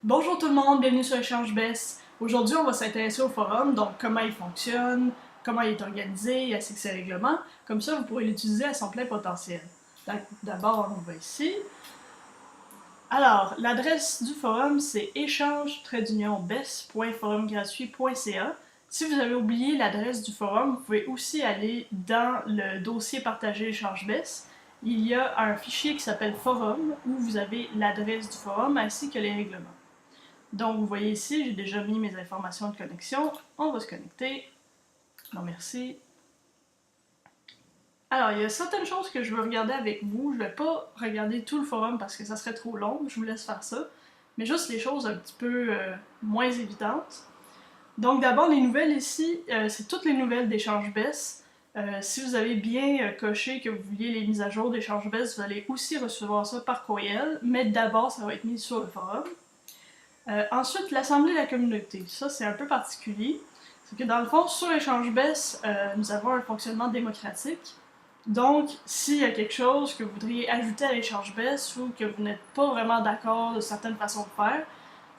Bonjour tout le monde, bienvenue sur Échange Best. Aujourd'hui, on va s'intéresser au forum, donc comment il fonctionne, comment il est organisé, ainsi que ses règlements. Comme ça, vous pourrez l'utiliser à son plein potentiel. D'abord, on va ici. Alors, l'adresse du forum, c'est échange-best.forumgratuit.ca. Si vous avez oublié l'adresse du forum, vous pouvez aussi aller dans le dossier partagé Échange Best. Il y a un fichier qui s'appelle Forum, où vous avez l'adresse du forum ainsi que les règlements. Donc, vous voyez ici, j'ai déjà mis mes informations de connexion. On va se connecter. Non, merci. Alors, il y a certaines choses que je veux regarder avec vous. Je ne vais pas regarder tout le forum parce que ça serait trop long. Je vous laisse faire ça. Mais juste les choses un petit peu moins évidentes. Donc, d'abord, les nouvelles ici, c'est toutes les nouvelles d'Échange Best. Si vous avez bien coché que vous vouliez les mises à jour d'Échange Best, vous allez aussi recevoir ça par courriel. Mais d'abord, ça va être mis sur le forum. Ensuite, l'Assemblée de la communauté. Ça, c'est un peu particulier. C'est que dans le fond, sur Échange Best, nous avons un fonctionnement démocratique. Donc, s'il y a quelque chose que vous voudriez ajouter à l'Échange Best ou que vous n'êtes pas vraiment d'accord de certaines façons de faire,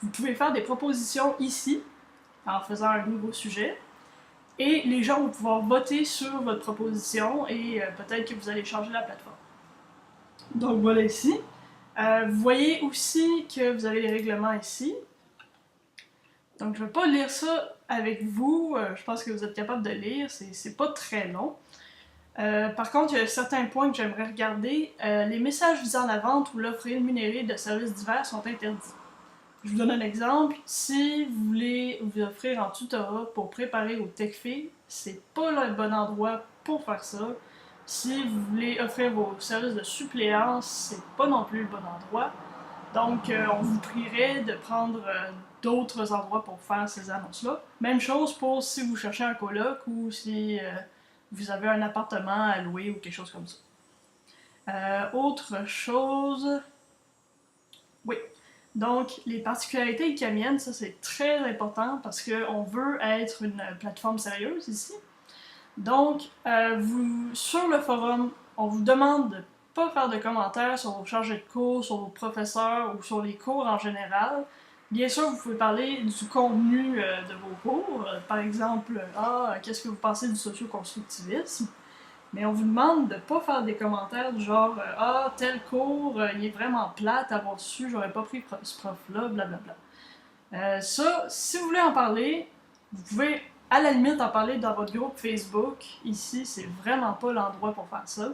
vous pouvez faire des propositions ici, en faisant un nouveau sujet. Et les gens vont pouvoir voter sur votre proposition et peut-être que vous allez changer la plateforme. Donc voilà ici. Vous voyez aussi que vous avez les règlements ici. Donc je ne vais pas lire ça avec vous, je pense que vous êtes capable de lire, c'est pas très long. Par contre, il y a certains points que j'aimerais regarder. Les messages visant la vente ou l'offre rémunérée de services divers sont interdits. Je vous donne un exemple. Si vous voulez vous offrir en tutorat pour préparer au TechFi, c'est pas le bon endroit pour faire ça. Si vous voulez offrir vos services de suppléance, c'est pas non plus le bon endroit. Donc, on vous prierait de prendre d'autres endroits pour faire ces annonces-là. Même chose pour si vous cherchez un coloc ou si vous avez un appartement à louer ou quelque chose comme ça. Autre chose... Oui. Donc, les particularités ICAMiennes, ça c'est très important parce qu'on veut être une plateforme sérieuse ici. Donc, sur le forum, on vous demande de ne pas faire de commentaires sur vos chargés de cours, sur vos professeurs ou sur les cours en général. Bien sûr, vous pouvez parler du contenu de vos cours. Par exemple, qu'est-ce que vous pensez du socio-constructivisme? Mais on vous demande de ne pas faire des commentaires du genre tel cours, il est vraiment plate à avoir su, j'aurais pas pris ce prof-là, blablabla. Ça, si vous voulez en parler, vous pouvez à la limite en parler dans votre groupe Facebook. Ici, c'est vraiment pas l'endroit pour faire ça.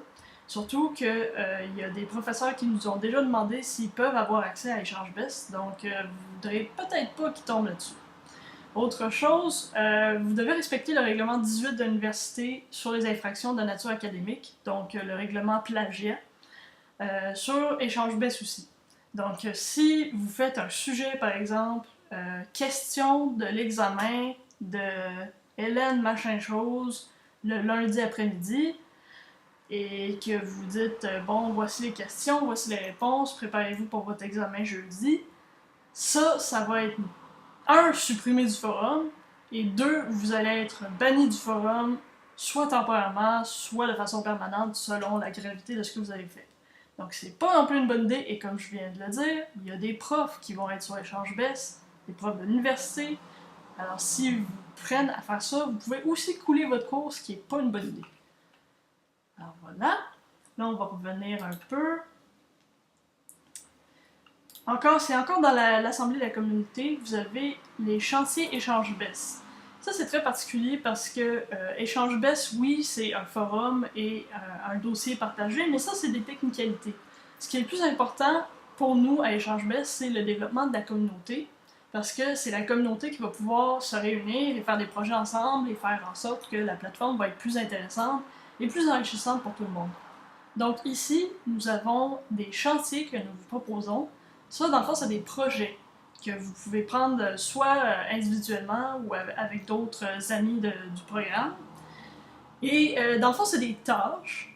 Surtout que il y a des professeurs qui nous ont déjà demandé s'ils peuvent avoir accès à Échange Best, donc vous voudrez peut-être pas qu'ils tombent là-dessus. Autre chose, vous devez respecter le règlement 18 de l'université sur les infractions de nature académique, donc le règlement plagiat, sur Échange Best aussi. Donc, si vous faites un sujet, par exemple, question de l'examen de Hélène machin chose le lundi après-midi, et que vous dites bon, voici les questions, voici les réponses, préparez-vous pour votre examen jeudi, ça va être supprimé du forum, et 2, vous allez être banni du forum, soit temporairement, soit de façon permanente, selon la gravité de ce que vous avez fait. Donc c'est pas non plus une bonne idée, et comme je viens de le dire, il y a des profs qui vont être sur Échange Best, des profs de l'université. Alors si vous prennent à faire ça, vous pouvez aussi couler votre cours, ce qui est pas une bonne idée. Alors voilà, là on va revenir un peu. C'est encore dans l'Assemblée de la communauté, vous avez les chantiers Échange Best. Ça, c'est très particulier parce que Échange Best, oui, c'est un forum et un dossier partagé, mais ça, c'est des technicalités. Ce qui est le plus important pour nous à Échange Best, c'est le développement de la communauté, parce que c'est la communauté qui va pouvoir se réunir et faire des projets ensemble et faire en sorte que la plateforme va être plus intéressante et plus enrichissante pour tout le monde. Donc ici, nous avons des chantiers que nous vous proposons. Ça, dans le fond, c'est des projets que vous pouvez prendre soit individuellement ou avec d'autres amis du programme. Et dans le fond, c'est des tâches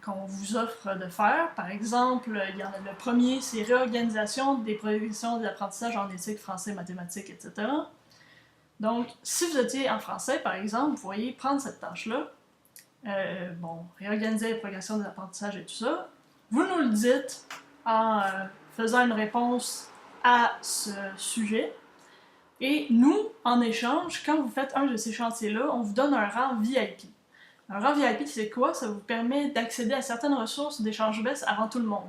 qu'on vous offre de faire. Par exemple, le premier, c'est réorganisation des progressions de l'apprentissage en éthique, français, mathématiques, etc. Donc, si vous étiez en français, par exemple, vous pourriez prendre cette tâche-là, réorganiser les progressions de l'apprentissage et tout ça. Vous nous le dites en faisant une réponse à ce sujet. Et nous, en échange, quand vous faites un de ces chantiers-là, on vous donne un rang VIP. Un rang VIP, c'est quoi? Ça vous permet d'accéder à certaines ressources d'Échange-Best avant tout le monde.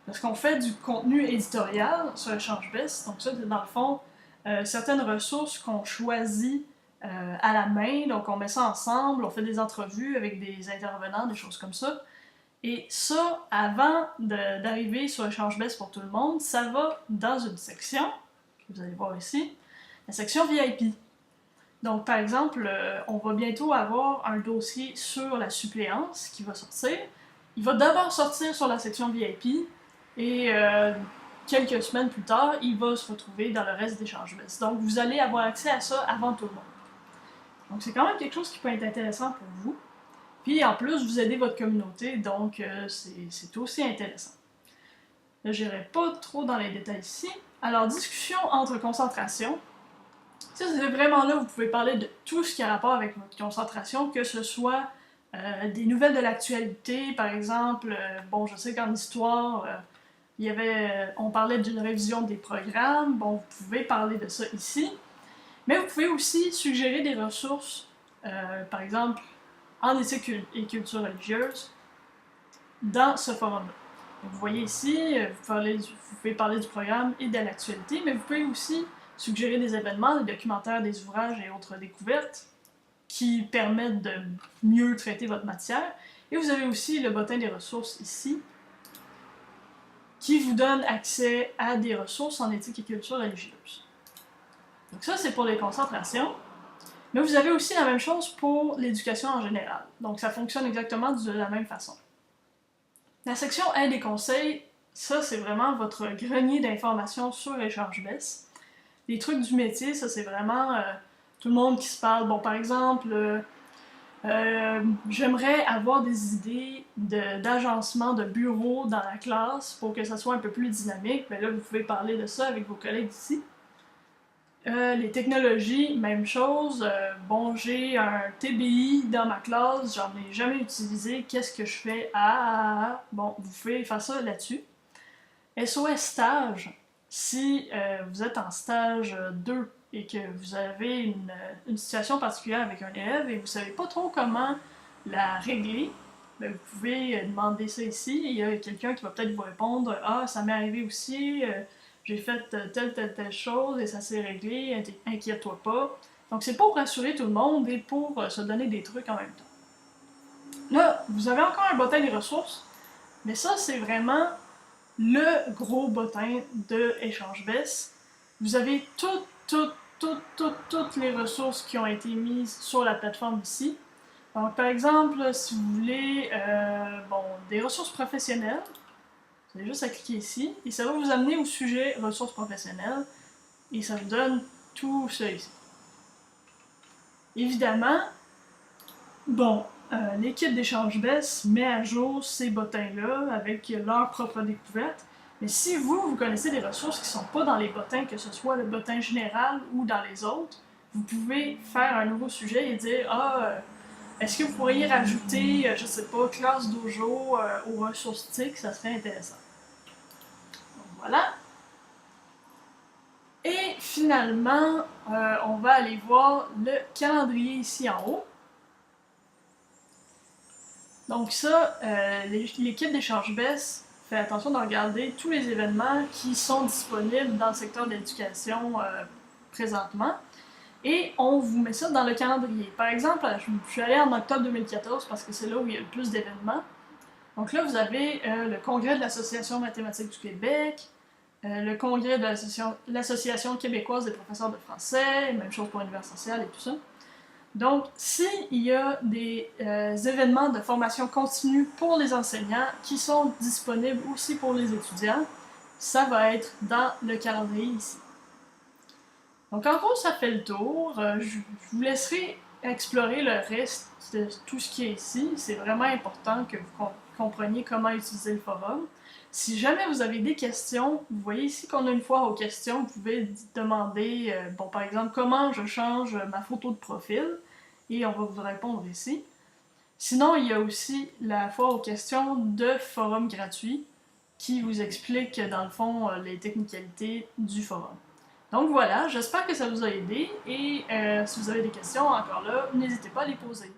Parce qu'on fait du contenu éditorial sur Échange-Best, donc ça, c'est dans le fond, certaines ressources qu'on choisit à la main, donc on met ça ensemble, on fait des entrevues avec des intervenants, des choses comme ça. Et ça, avant d'arriver sur Échange-Best pour tout le monde, ça va dans une section, que vous allez voir ici, la section VIP. Donc, par exemple, on va bientôt avoir un dossier sur la suppléance qui va sortir. Il va d'abord sortir sur la section VIP et quelques semaines plus tard, il va se retrouver dans le reste d'Échange-Best. Donc, vous allez avoir accès à ça avant tout le monde. Donc, c'est quand même quelque chose qui peut être intéressant pour vous. Puis, en plus, vous aidez votre communauté, donc c'est aussi intéressant. Là, je n'irai pas trop dans les détails ici. Alors, discussion entre concentration. Ça, c'est vraiment là où vous pouvez parler de tout ce qui a rapport avec votre concentration, que ce soit des nouvelles de l'actualité, par exemple, bon, je sais qu'en histoire, on parlait d'une révision des programmes, bon, vous pouvez parler de ça ici, mais vous pouvez aussi suggérer des ressources, par exemple, en éthique et culture religieuse, dans ce forum-là. Vous voyez ici, vous pouvez parler du programme et de l'actualité, mais vous pouvez aussi suggérer des événements, des documentaires, des ouvrages et autres découvertes qui permettent de mieux traiter votre matière. Et vous avez aussi le bottin des ressources ici, qui vous donne accès à des ressources en éthique et culture religieuse. Donc ça, c'est pour les concentrations. Mais vous avez aussi la même chose pour l'éducation en général. Donc ça fonctionne exactement de la même façon. La section aide et conseils, ça c'est vraiment votre grenier d'informations sur Échange-Best. Les trucs du métier, ça c'est vraiment tout le monde qui se parle. Bon, par exemple, j'aimerais avoir des idées d'agencement de bureaux dans la classe pour que ça soit un peu plus dynamique. Mais là, vous pouvez parler de ça avec vos collègues ici. Les technologies, même chose. Bon, j'ai un TBI dans ma classe, j'en ai jamais utilisé. Qu'est-ce que je fais? Bon, vous pouvez faire ça là-dessus. SOS stage. Si vous êtes en stage 2 et que vous avez une situation particulière avec un élève et vous ne savez pas trop comment la régler, bien, vous pouvez demander ça ici. Il y a quelqu'un qui va peut-être vous répondre « Ah, ça m'est arrivé aussi, j'ai fait telle chose et ça s'est réglé, inquiète-toi pas. » Donc c'est pour rassurer tout le monde et pour se donner des trucs en même temps. Là, vous avez encore un bottin des ressources, mais ça c'est vraiment le gros bottin de Échange-Best. Vous avez toutes les ressources qui ont été mises sur la plateforme ici. Donc, par exemple, si vous voulez des ressources professionnelles, vous avez juste à cliquer ici et ça va vous amener au sujet ressources professionnelles et ça vous donne tout ça ici. Évidemment, l'équipe d'Échange-Best met à jour ces bottins-là avec leur propre découverte. Mais si vous connaissez des ressources qui ne sont pas dans les bottins, que ce soit le bottin général ou dans les autres, vous pouvez faire un nouveau sujet et dire est-ce que vous pourriez rajouter, je sais pas, classe dojo aux ressources TIC, ça serait intéressant. Donc voilà. Et finalement, on va aller voir le calendrier ici en haut. Donc ça, l'équipe d'Échange-Best fait attention de regarder tous les événements qui sont disponibles dans le secteur de l'éducation présentement. Et on vous met ça dans le calendrier. Par exemple, je suis allée en octobre 2014 parce que c'est là où il y a le plus d'événements. Donc là, vous avez le congrès de l'Association mathématique du Québec, le congrès de l'Association québécoise des professeurs de français, même chose pour l'univers social et tout ça. Donc, s'il y a des événements de formation continue pour les enseignants qui sont disponibles aussi pour les étudiants, ça va être dans le calendrier ici. Donc, en gros, ça fait le tour. Je vous laisserai explorer le reste de tout ce qui est ici. C'est vraiment important que vous compreniez comment utiliser le forum. Si jamais vous avez des questions, vous voyez ici qu'on a une foire aux questions. Vous pouvez demander, par exemple, comment je change ma photo de profil. Et on va vous répondre ici. Sinon, il y a aussi la foire aux questions de forum gratuit. qui vous explique dans le fond les technicalités du forum. Donc voilà, j'espère que ça vous a aidé et si vous avez des questions encore là, n'hésitez pas à les poser.